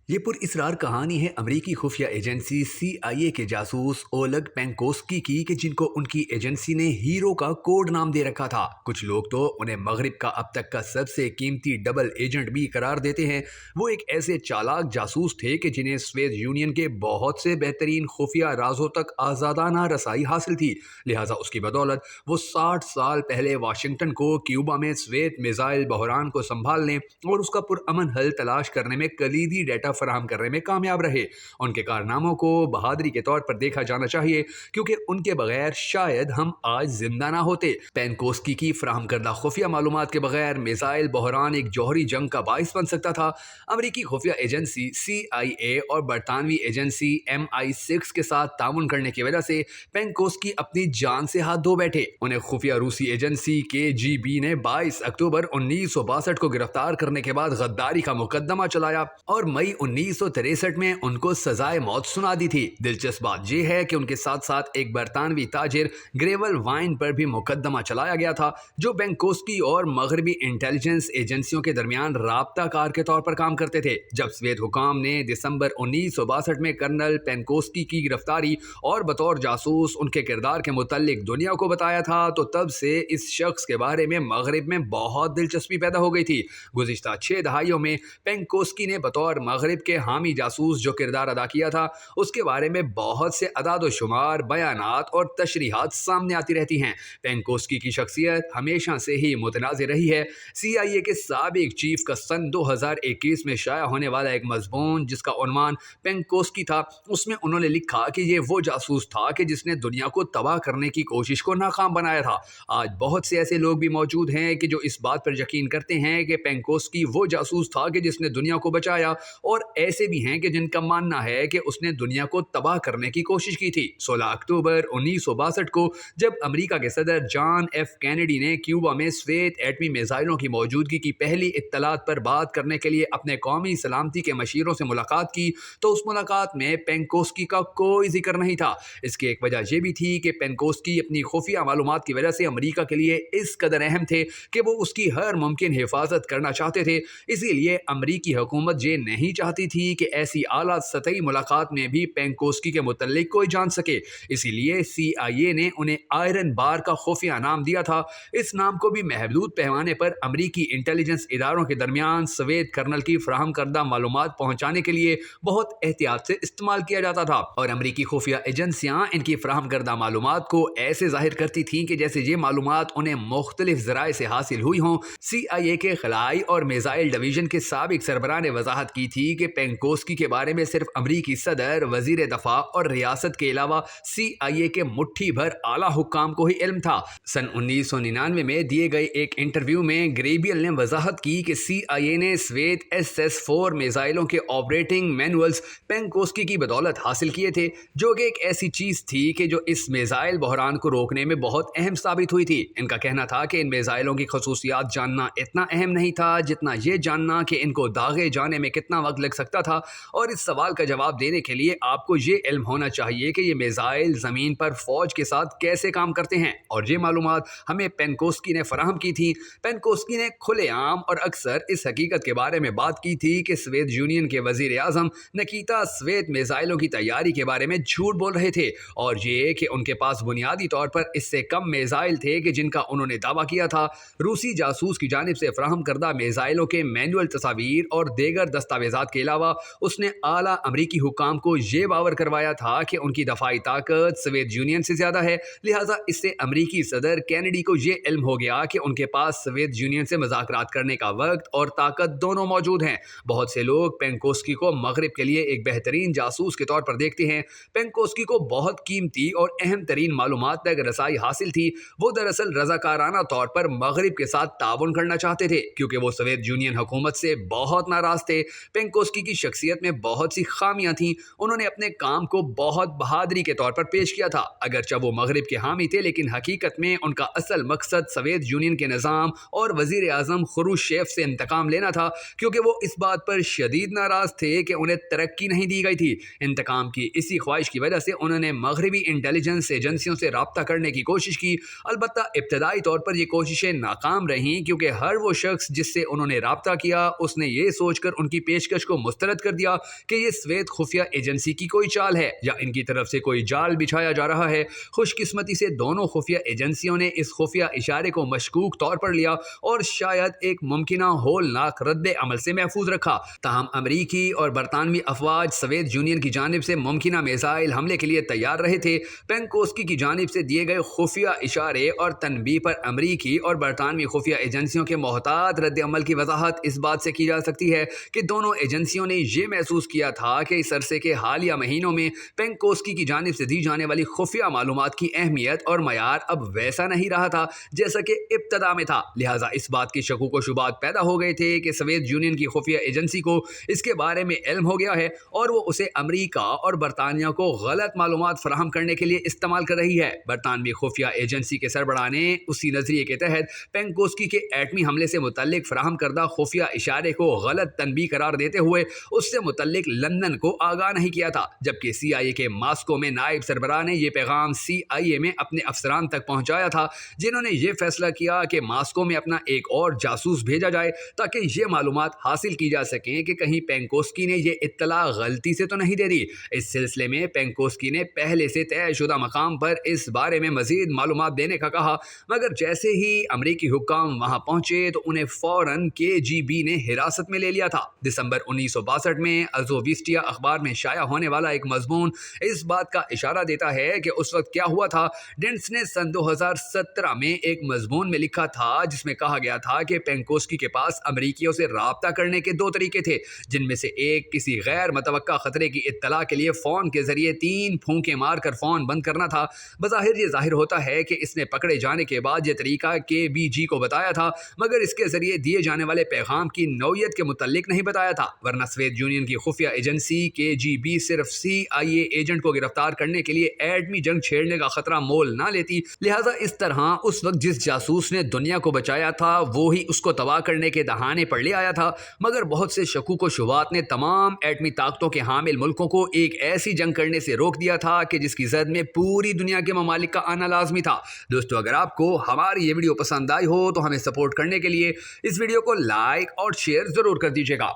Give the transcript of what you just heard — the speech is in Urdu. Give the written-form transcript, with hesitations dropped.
یہ پراسرار کہانی ہے امریکی خفیہ ایجنسی CIA کے جاسوس اولگ پینکوسکی کی کہ جن کو ان کی ایجنسی نے ہیرو کا کوڈ نام دے رکھا تھا۔ کچھ لوگ تو انہیں مغرب کا اب تک کا سب سے قیمتی ڈبل ایجنٹ بھی قرار دیتے ہیں۔ وہ ایک ایسے چالاک جاسوس تھے کہ جنہیں سوویت یونین کے بہت سے بہترین خفیہ رازوں تک آزادانہ رسائی حاصل تھی، لہٰذا اس کی بدولت وہ 60 سال پہلے واشنگٹن کو کیوبا میں سوویت میزائل بحران کو سنبھالنے اور اس کا پرامن حل تلاش کرنے میں کلیدی ڈیٹا فراہم کرنے میں کامیاب رہے۔ ان کے کارناموں کو بہادری کے طور پر دیکھا جانا چاہیے کیونکہ ان کے بغیر شاید ہم آج زندہ نہ ہوتے۔ پینکوسکی کی فراہم کردہ خفیہ معلومات کے بغیر میزائل بحران ایک جوہری جنگ کا باعث بن سکتا تھا۔ امریکی خفیہ ایجنسی CIA اور برطانوی ایجنسی MI6 کے ساتھ تعاون کرنے کی وجہ سے پینکوسکی اپنی جان سے ہاتھ دھو بیٹھے۔ انہیں خفیہ روسی ایجنسی KGB نے 22 اکتوبر 1962 کو گرفتار کرنے کے بعد غداری کا مقدمہ چلایا اور مئی 1963 میں ان کو سزائے موت سنا دی تھی۔ دلچسپ بات یہ ہے کہ ان کے ساتھ ساتھ ایک برطانوی تاجر گریول وائن پر بھی مقدمہ چلایا گیا تھا جو پینکوسکی اور مغربی انٹیلیجنس ایجنسیوں کے درمیان رابطہ کار کے طور پر کام کرتے تھے۔ جب سوویت حکام نے دسمبر 1962 میں کرنل پینکوسکی کی گرفتاری اور بطور جاسوس ان کے کردار کے متعلق دنیا کو بتایا تھا تو تب سے اس شخص کے بارے میں مغرب میں بہت دلچسپی پیدا ہو گئی تھی۔ گزشتہ 6 دہائیوں میں پینکوسکی نے بطور مغرب کے حامی جاسوس جو کردار ادا کیا تھا اس کے بارے میں بہت سے اعداد و شمار، بیانات اور تشریحات سامنے آتی رہتی ہیں۔ پینکوسکی کی شخصیت ہمیشہ سے ہی متنازع رہی ہے۔ CIA کے سابق چیف کا سن 2021 میں شائع ہونے والا ایک مضمون جس کا عنوان پینکوسکی تھا، اس میں انہوں نے لکھا کہ یہ وہ جاسوس تھا کہ جس نے دنیا کو تباہ کرنے کی کوشش کو ناکام بنایا تھا۔ آج بہت سے ایسے لوگ بھی موجود ہیں کہ جو اس بات پر یقین کرتے ہیں کہ پینکوسکی وہ جاسوس تھا کہ جس نے دنیا کو بچایا، اور ایسے بھی ہیں کہ جن کا ماننا ہے کہ اس نے دنیا کو تباہ کرنے کی کوشش کی تھی۔ 16 اکتوبر 1962 کو جب امریکہ کے صدر جان ایف کینیڈی نے کیوبا میں سوویت ایٹمی میزائلوں کی موجودگی کی پہلی اطلاعات پر بات کرنے کے لیے اپنے قومی سلامتی کے مشیروں سے ملاقات کی تو اس ملاقات میں پینکوسکی کا کوئی ذکر نہیں تھا۔ اس کی ایک وجہ یہ بھی تھی کہ پینکوسکی اپنی خفیہ معلومات کی وجہ سے امریکہ کے لیے اس قدر اہم تھے کہ وہ اس کی ہر ممکن حفاظت کرنا چاہتے تھے۔ اسی لیے امریکی حکومت یہ نہیں چاہتی تھی کہ ایسی اعلیٰ سطحی ملاقات میں بھی پینکوسکی کے متعلق کوئی جان سکے۔ اسی لیے CIA نے انہیں آئرن بار کا خفیہ نام دیا تھا۔ اس نام کو بھی محدود پیمانے پر امریکی انٹیلیجنس اداروں کے درمیان سوویت کرنل کی فراہم کردہ معلومات پہنچانے کے لیے بہت احتیاط سے استعمال کیا جاتا تھا، اور امریکی خفیہ ایجنسیاں ان کی فراہم کردہ معلومات کو ایسے ظاہر کرتی تھیں کہ جیسے یہ معلومات انہیں مختلف ذرائع سے حاصل ہوئی ہوں۔ CIA کے خلائی اور میزائل ڈویژن کے سابق سربراہ نے وضاحت کی تھی کہ پینکوسکی کے بارے میں صرف امریکی صدر، وزیر دفاع اور ریاست کے علاوہ CIA کے مٹھی بھر اعلیٰ حکام کو ہی علم تھا۔ سن 1999 میں دیے گئے ایک انٹرویو میں گریبیل نے وضاحت کی کہ CIA نے سوویت SS-4 میزائلوں کے آپریٹنگ مینولز پینکوسکی کی بدولت حاصل کیے تھے، جو کہ ایک ایسی چیز تھی کہ جو اس میزائل بحران کو روکنے میں بہت اہم ثابت ہوئی تھی۔ ان کا کہنا تھا کہ ان میزائلوں کی خصوصیات جاننا اتنا اہم نہیں تھا جتنا یہ جاننا کہ ان کو داغے جانے میں کتنا وقت لگ سکتا تھا، اور اس سوال کا جواب دینے کے لیے آپ کو یہ علم ہونا چاہیے کہ یہ میزائل زمین پر فوج کے ساتھ کیسے کام کرتے ہیں، اور یہ معلومات ہمیں پینکوسکی نے فراہم کی تھی۔ پینکوسکی نے کھلے عام اور اکثر اس حقیقت کے بارے میں بات کی تھی کہ سوویت یونین کے وزیر اعظم نکیتا سوویت میزائلوں کی تیاری کے بارے میں جھوٹ بول رہے تھے، اور یہ کہ ان کے پاس بنیادی طور پر اس سے کم میزائل تھے کہ جن کا انہوں نے دعویٰ کیا تھا۔ روسی جاسوس کی جانب سے فراہم کردہ میزائلوں کے مینول تصاویر اور دیگر دستاویزات کے علاوہ اس نے اعلیٰ امریکی حکام کو یہ باور کروایا تھا کہ ان کی دفاعی طاقت سوویت یونین سے زیادہ ہے، لہٰذا اس سے امریکی صدر کینیڈی کو یہ علم ہو گیا کہ ان کے پاس سوویت یونین سے مذاکرات کرنے کا وقت اور طاقت دونوں موجود ہیں۔ بہت سے لوگ پینکوسکی کو مغرب کے لیے ایک بہترین جاسوس کے طور پر دیکھتے ہیں۔ پینکوسکی کو بہت قیمتی اور اہم ترین معلومات تک رسائی حاصل تھی۔ وہ دراصل رضاکارانہ طور پر مغرب کے ساتھ تعاون کرنا چاہتے تھے کیونکہ وہ سوویت یونین حکومت سے بہت ناراض تھے۔ پینکوسکی کی شخصیت میں بہت سی خامیاں تھیں۔ انہوں نے اپنے کام کو بہت بہادری کے طور پر پیش کیا تھا، اگرچہ وہ مغرب کے حامی تھے، لیکن حقیقت میں ان کا اصل مقصد سوویت یونین کے نظام اور وزیر اعظم خروشچیف سے انتقام لینا تھا، کیونکہ وہ اس بات پر شدید ناراض تھے کہ انہیں ترقی نہیں دی گئی تھی۔ انتقام کی اسی خواہش کی وجہ سے انہوں نے مغربی انٹیلیجنس ایجنسیوں سے رابطہ کرنے کی کوشش کی۔ البتہ ابتدائی طور پر یہ کوششیں ناکام رہیں کیونکہ ہر وہ شخص جس سے انہوں نے رابطہ کیا اس نے یہ سوچ کر ان کی پیشکش کو کو مسترد کر دیا کہ یہ سویت خفیہ ایجنسی کی کوئی چال ہے یا ان کی طرف سے کوئی جال بچھایا جا رہا ہے۔ خوش قسمتی سے دونوں خفیہ ایجنسیوں نے اس خفیہ اشارے کو مشکوک طور پر لیا اور شاید ایک ممکنہ ہولناک رد عمل سے محفوظ رکھا۔ تاہم امریکی اور برطانوی افواج سوویت یونین کی جانب سے ممکنہ میزائل حملے کے لیے تیار رہے تھے۔ پینکوسکی کی جانب سے دیے گئے خفیہ اشارے اور تنبیہ پر امریکی اور برطانوی خفیہ ایجنسیوں کے محتاط رد عمل کی وضاحت اس بات سے کی جا سکتی ہے کہ دونوں ایجنسیوں نے یہ محسوس کیا تھا کہ اس عرصے کے حالیہ مہینوں میں پینکوسکی کی جانب سے دی جانے والی خفیہ معلومات کی اہمیت اور معیار اب ویسا نہیں رہا تھا جیسا کہ ابتدا میں تھا، لہٰذا اس بات کی شکوک و شبہات پیدا ہو گئے تھے کہ سوویت یونین کی خفیہ ایجنسی کو اس کے بارے میں علم ہو گیا ہے اور وہ اسے امریکہ اور برطانیہ کو غلط معلومات فراہم کرنے کے لیے استعمال کر رہی ہے۔ برطانوی خفیہ ایجنسی کے سربراہ نے اسی نظریے کے تحت پینکوسکی کے ایٹمی حملے سے متعلق فراہم کردہ خفیہ اشارے کو غلط تنبیہ قرار دیتے ہوئے اس سے متعلق لندن کو آگاہ نہیں کیا تھا، جبکہ CIA کے ماسکو میں نائب سربراہ نے یہ پیغام CIA میں اپنے افسران تک پہنچایا تھا، جنہوں نے یہ فیصلہ کیا کہ ماسکو میں اپنا ایک اور جاسوس بھیجا جائے تاکہ یہ معلومات حاصل کی جا سکیں کہ کہیں پینکوسکی نے یہ اطلاع غلطی سے تو نہیں دے دی۔ اس سلسلے میں پینکوسکی نے پہلے سے طے شدہ مقام پر اس بارے میں مزید معلومات دینے کا کہا، مگر جیسے ہی امریکی حکام وہاں پہنچے تو انہیں فوراً KGB نے حراست میں لے لیا تھا۔ دسمبر 1962 میں ازوویسٹیا اخبار میں شائع ہونے والا ایک مضمون اس بات کا اشارہ دیتا ہے کہ اس وقت کیا ہوا تھا۔ ڈنٹس نے سن 2017 میں ایک مضمون میں لکھا تھا جس میں کہا گیا تھا کہ پینکوسکی کے پاس امریکیوں سے رابطہ کرنے کے 2 طریقے تھے، جن میں سے ایک کسی غیر متوقع خطرے کی اطلاع کے لیے فون کے ذریعے 3 پھونکے مار کر فون بند کرنا تھا۔ بظاہر یہ ظاہر ہوتا ہے کہ اس نے پکڑے جانے کے بعد یہ طریقہ KBG کو بتایا تھا، مگر اس کے ذریعے دیے جانے والے پیغام کی نوعیت کے متعلق نہیں بتایا تھا، ورنہ سوویت یونین کی خفیہ ایجنسی KGB صرف CIA ایجنٹ کو گرفتار کرنے کے لیے ایٹمی جنگ چھیڑنے کا خطرہ مول نہ لیتی۔ لہٰذا اس طرح اس وقت جس جاسوس نے دنیا کو بچایا تھا وہی اس کو تباہ کرنے کے دہانے پر لے آیا تھا، مگر بہت سے شکوک و شبہات نے تمام ایٹمی طاقتوں کے حامل ملکوں کو ایک ایسی جنگ کرنے سے روک دیا تھا کہ جس کی زد میں پوری دنیا کے ممالک کا آنا لازمی تھا۔ دوستو، اگر آپ کو ہماری یہ ویڈیو پسند آئی ہو تو ہمیں سپورٹ کرنے کے لیے اس ویڈیو کو لائک اور شیئر ضرور کر دیجیے گا۔